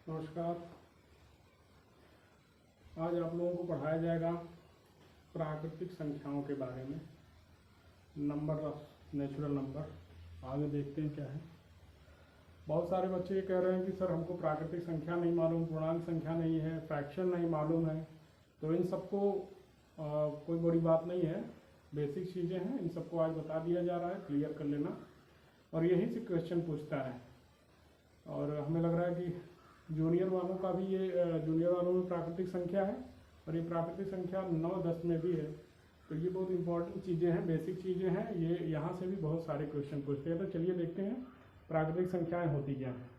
नमस्कार। आज आप लोगों को पढ़ाया जाएगा प्राकृतिक संख्याओं के बारे में। Number of natural number. आगे देखते हैं क्या है। बहुत सारे बच्चे ये कह रहे हैं कि सर हमको प्राकृतिक संख्या नहीं मालूम, पूर्णांक संख्या नहीं है, फ्रैक्शन नहीं मालूम है। तो इन सबको कोई बड़ी बात नहीं है, बेसिक चीज़ें हैं, इन सबको आज बता दिया जा रहा है, क्लियर कर लेना। और यहीं से क्वेश्चन पूछता है और हमें लग रहा है कि जूनियर वालों का भी जूनियर वालों में प्राकृतिक संख्या है और ये प्राकृतिक संख्या 9-10 में भी है। तो ये बहुत इंपॉर्टेंट चीज़ें हैं, बेसिक चीज़ें हैं, ये यहाँ से भी बहुत सारे क्वेश्चन पूछते हैं। तो चलिए देखते हैं प्राकृतिक संख्याएं होती क्या हैं।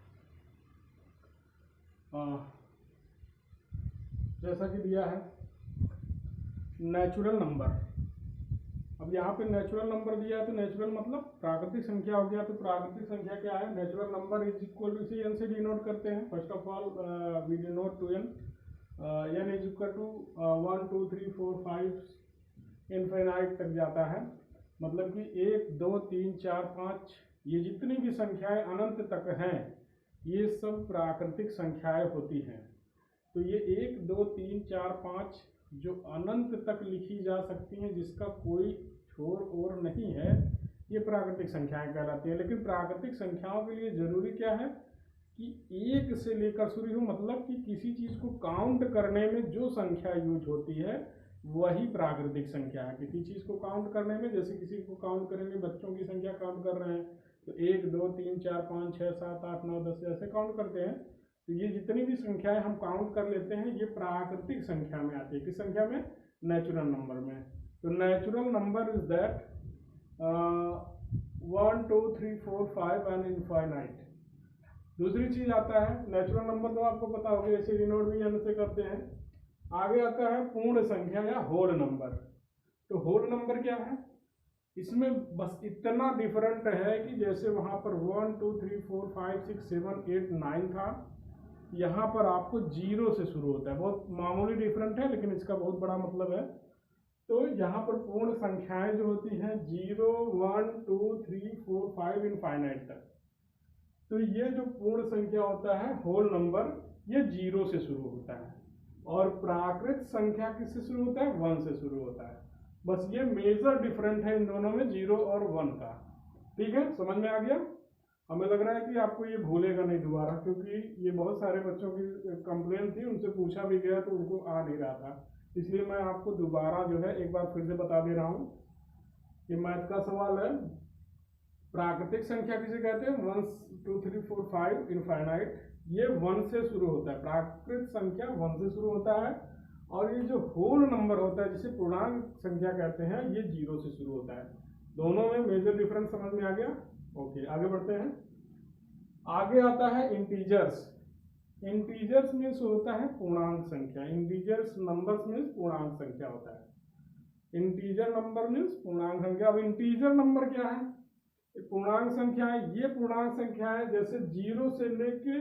जैसा कि दिया है नेचुरल नंबर। अब यहाँ पे नेचुरल नंबर दिया है तो नेचुरल मतलब प्राकृतिक संख्या हो गया। तो प्राकृतिक संख्या क्या है? Natural number is equal to, इसे एन से डिनोट करते हैं। First of all we denote to n. N is equal to 1 2 3 4 5 infinite तक जाता है। मतलब कि 1 2 3 4 5 ये जितनी भी संख्याएं अनंत तक हैं ये सब प्राकृतिक संख्याएं होती हैं। तो ये 1 2 3 4 5 जो अनंत तक लिखी जा सकती हैं, जिसका कोई छोर और नहीं है, ये प्राकृतिक संख्याएं कहलाती हैं। लेकिन प्राकृतिक संख्याओं के लिए जरूरी क्या है कि 1 से लेकर शुरू हो, मतलब कि किसी चीज को काउंट करने में जो संख्या यूज होती है वही प्राकृतिक संख्या है। किसी चीज को काउंट करने में, जैसे किसी को काउंट करेंगे, बच्चों की संख्या काउंट कर रहे हैं तो 1 2 3 4 5 6 7 8 9 10 ऐसे काउंट करते हैं। तो ये जितनी भी संख्याएं हम काउंट कर लेते हैं ये प्राकृतिक संख्या में आती है। किस संख्या में? नेचुरल नंबर में। तो natural number is that 1 2 3 4 5 and infinite. दूसरी चीज आता है नेचुरल नंबर, तो आपको पता होगा, ऐसे डिनोट भी एन से करते हैं। आगे आता है पूर्ण संख्या या होल नंबर। तो होल नंबर क्या है? इसमें बस इतना डिफरेंट है कि जैसे वहां पर 1 2 3 4 5 6 7 8 9 था, यहाँ पर आपको 0 से शुरू होता है। बहुत मामूली डिफरेंट है लेकिन इसका बहुत बड़ा मतलब है। तो यहाँ पर पूर्ण संख्याएं जो होती हैं 0 1 2 3 4 5 इनफाइनाइट तक, तो ये जो पूर्ण संख्या होता है होल नंबर, ये 0 से शुरू होता है। और प्राकृत संख्या किससे शुरू होता है? 1 से शुरू होता है। बस ये मेजर डिफरेंट है इन दोनों में, 0 और 1 का। ठीक है, समझ में आ गया? हमें लग रहा है कि आपको ये भूलेगा नहीं दोबारा, क्योंकि ये बहुत सारे बच्चों की कंप्लेन थी, उनसे पूछा भी गया तो उनको आ नहीं रहा था। इसलिए मैं आपको दोबारा जो है एक बार फिर से बता दे रहा हूँ। ये मैथ का सवाल है। प्राकृतिक संख्या किसे कहते हैं? 1 2 3 4 5 इनफाइनाइट, ये 1 से शुरू होता है। प्राकृत संख्या 1 से शुरू होता है। और ये जो होल नंबर होता है जिसे पूर्णांक संख्या कहते हैं, ये 0 से शुरू होता है। दोनों में मेजर डिफरेंस समझ में आ गया? ओके, आगे बढ़ते हैं। आगे आता है इंटीजर्स। इंटीजर्स मीन्स होता है पूर्णांक संख्या। इंटीजर्स नंबर्स मीन्स पूर्णांक संख्या होता है। इंटीजर नंबर मीन्स पूर्णांक संख्या। अब इंटीजर नंबर क्या है? पूर्णांक संख्या है। ये पूर्णांक संख्या है जैसे 0 से लेके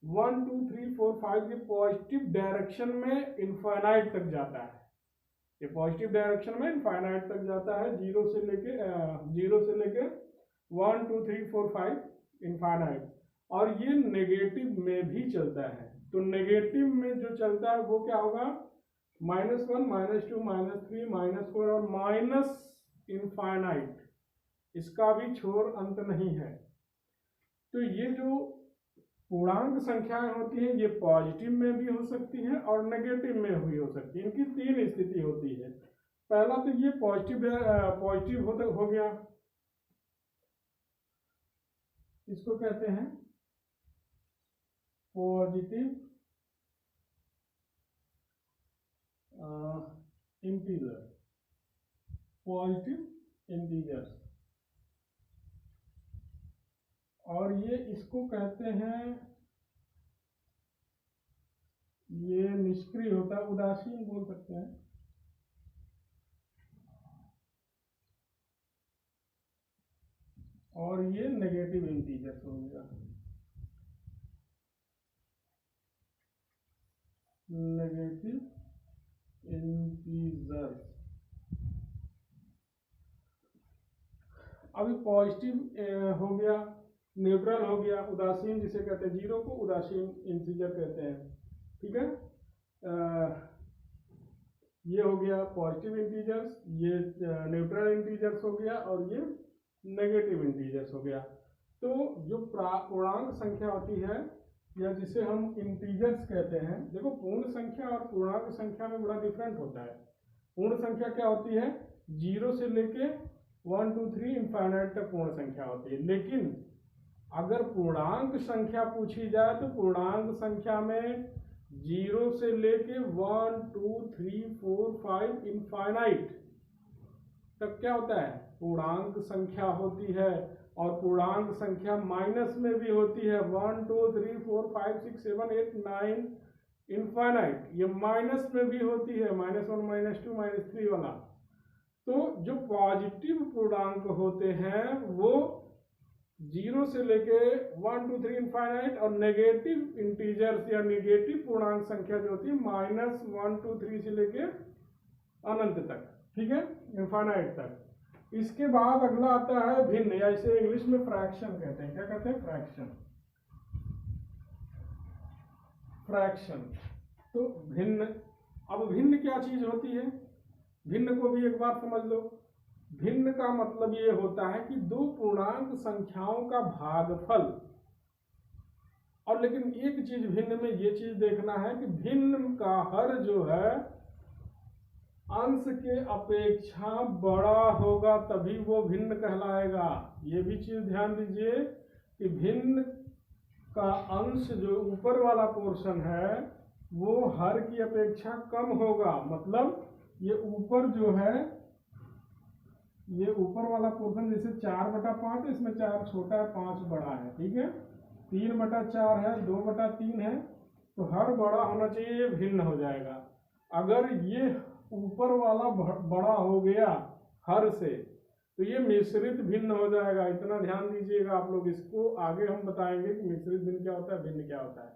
1 2 3 4 5 ये पॉजिटिव डायरेक्शन में इनफाइनाइट तक जाता है। ये पॉजिटिव डायरेक्शन में इनफाइनाइट तक जाता है। 0 से लेके 1 2 3 4 5 इनफाइनाइट। और ये नेगेटिव में भी चलता है। तो नेगेटिव में जो चलता है वो क्या होगा? -1 -2 -3 -4 और माइनस इनफाइनाइट, इसका भी छोर अंत नहीं है। तो ये जो पूर्णांक संख्याएं होती हैं ये पॉजिटिव में भी हो सकती हैं और नेगेटिव में भी हो सकती है। इनकी 3 स्थिति होती है। पहला तो ये पॉजिटिव हो गया, इसको कहते हैं पॉजिटिव इंटीजर, पॉजिटिव इंटीजर्स। और ये इसको कहते हैं, ये निष्क्रिय होता है, उदासीन बोल सकते हैं। और ये नेगेटिव इंटीजर्स हो गया, नेगेटिव इंटीजर्स। अभी पॉजिटिव हो गया न्यूट्रल हो गया, उदासीन जिसे कहते हैं, जीरो को उदासीन इंटीजर कहते हैं, ठीक है। ये हो गया पॉजिटिव इंटीजर्स, ये न्यूट्रल इंटीजर्स हो गया, और ये नेगेटिव इंटीजर्स हो गया। तो जो पूर्णांक संख्या होती है या जिसे हम इंटीजर्स कहते हैं, देखो पूर्ण संख्या और पूर्णांक संख्या में बड़ा डिफरेंट होता है। पूर्ण संख्या क्या होती है, 0 से लेके 1 2 3 इनफाइनाइट तक पूर्ण संख्या होती है। लेकिन अगर पूर्णांक संख्या पूछी जाए तो पूर्णांक संख्या में 0 से लेके 1 2 3 4 5 इनफाइनाइट तक क्या होता है, पूर्णांक संख्या होती है। और पूर्णांक संख्या माइनस में भी होती है, 1 2 3 4 5 6 7 8 9 इनफाइनाइट, ये माइनस में भी होती है, -1 -2 -3 वाला। तो जो पॉजिटिव पूर्णांक होते हैं वो 0 से लेके 1 2 3 इनफाइनाइट, और नेगेटिव इंटीजर्स या नेगेटिव पूर्णांक संख्या जो होती है -1 2 3 से लेके अनंत तक, ठीक है, इनफाइनाइट तक। इसके बाद अगला आता है भिन्न, या इसे इंग्लिश में फ्रैक्शन कहते हैं। क्या कहते हैं, फ्रैक्शन। फ्रैक्शन तो भिन्न। अब भिन्न क्या चीज होती है, भिन्न को भी एक बार समझ लो। भिन्न का मतलब ये होता है कि दो पूर्णांक संख्याओं का भागफल। और लेकिन एक चीज भिन्न में ये चीज देखना है कि भिन्न का हर जो है अंश के अपेक्षा बड़ा होगा, तभी वो भिन्न कहलाएगा। ये भी चीज ध्यान दीजिए कि भिन्न का अंश जो ऊपर वाला पोर्शन है वो हर की अपेक्षा कम होगा। मतलब ये ऊपर जो है, ये ऊपर वाला पोर्शन जैसे 4/5 है, इसमें 4 छोटा है 5 बड़ा है, ठीक है। 3/4 है, 2/3 है, तो हर बड़ा होना चाहिए, ये भिन्न हो जाएगा। अगर ये ऊपर वाला बड़ा हो गया हर से तो ये मिश्रित भिन्न हो जाएगा। इतना ध्यान दीजिएगा आप लोग, इसको आगे हम बताएंगे कि मिश्रित भिन्न क्या होता है, भिन्न क्या होता है,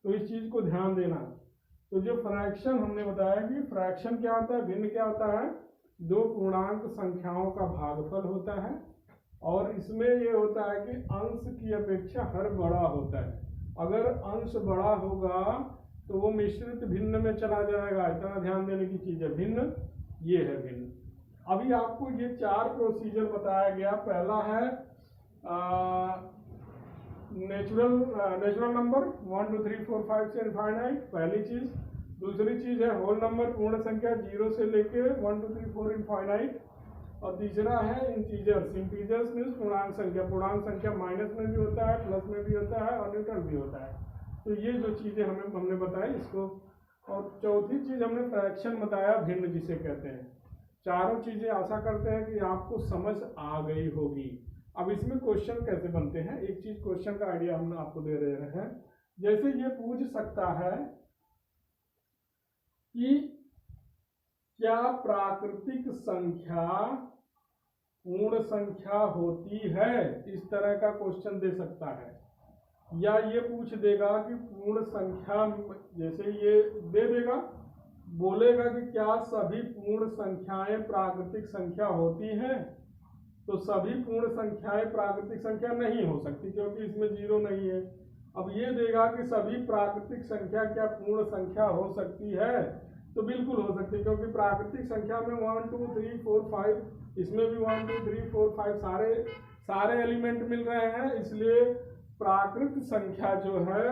तो इस चीज को ध्यान देना। तो जो फ्रैक्शन हमने बताया कि फ्रैक्शन क्या होता है, भिन्न क्या होता है, दो पूर्णांक संख्याओं का भागफल होता है, और इसमें ये होता है कि अंश की अपेक्षा हर बड़ा होता है। अगर अंश बड़ा होगा तो वो मिश्रित भिन्न में चला जाएगा। इतना ध्यान देने की चीज है। भिन्न ये है भिन्न। अभी आपको ये 4 प्रोसीजर बताया गया। पहला है नेचुरल नंबर 1 2 3 4 5 से इनफाइनाइट, पहली चीज। दूसरी चीज है होल नंबर, पूर्ण संख्या 0 से लेके 1 2 3 4 इनफाइनाइट। और तीसरा है इंटीजर्स। इंटीजर्स मीन्स पूर्णांक संख्या। पूर्णांक संख्या माइनस में भी होता है, प्लस में भी होता है, और न्यूट्रल भी होता है। तो ये जो चीजें हमने बताई इसको। और चौथी चीज हमने फ्रैक्शन बताया, भिन्न जिसे कहते हैं। चारों चीजें आशा करते हैं कि आपको समझ आ गई होगी। अब इसमें क्वेश्चन कैसे बनते हैं, एक चीज क्वेश्चन का आइडिया हम आपको दे रहे हैं। जैसे ये पूछ सकता है कि क्या प्राकृतिक संख्या पूर्ण संख्या होती है, इस तरह का क्वेश्चन दे सकता है। या ये पूछ देगा कि पूर्ण संख्या, जैसे ये दे देगा, बोलेगा कि क्या सभी पूर्ण संख्याएं प्राकृतिक संख्या होती हैं, तो सभी पूर्ण संख्याएं प्राकृतिक संख्या नहीं हो सकती क्योंकि इसमें 0 नहीं है। अब ये देगा कि सभी प्राकृतिक संख्या क्या पूर्ण संख्या हो सकती है, तो बिल्कुल हो सकती है, क्योंकि प्राकृतिक संख्या में 1 2 3 4 5, इसमें भी 1 2 3 4 5 सारे एलिमेंट मिल रहे हैं। इसलिए प्राकृत संख्या जो है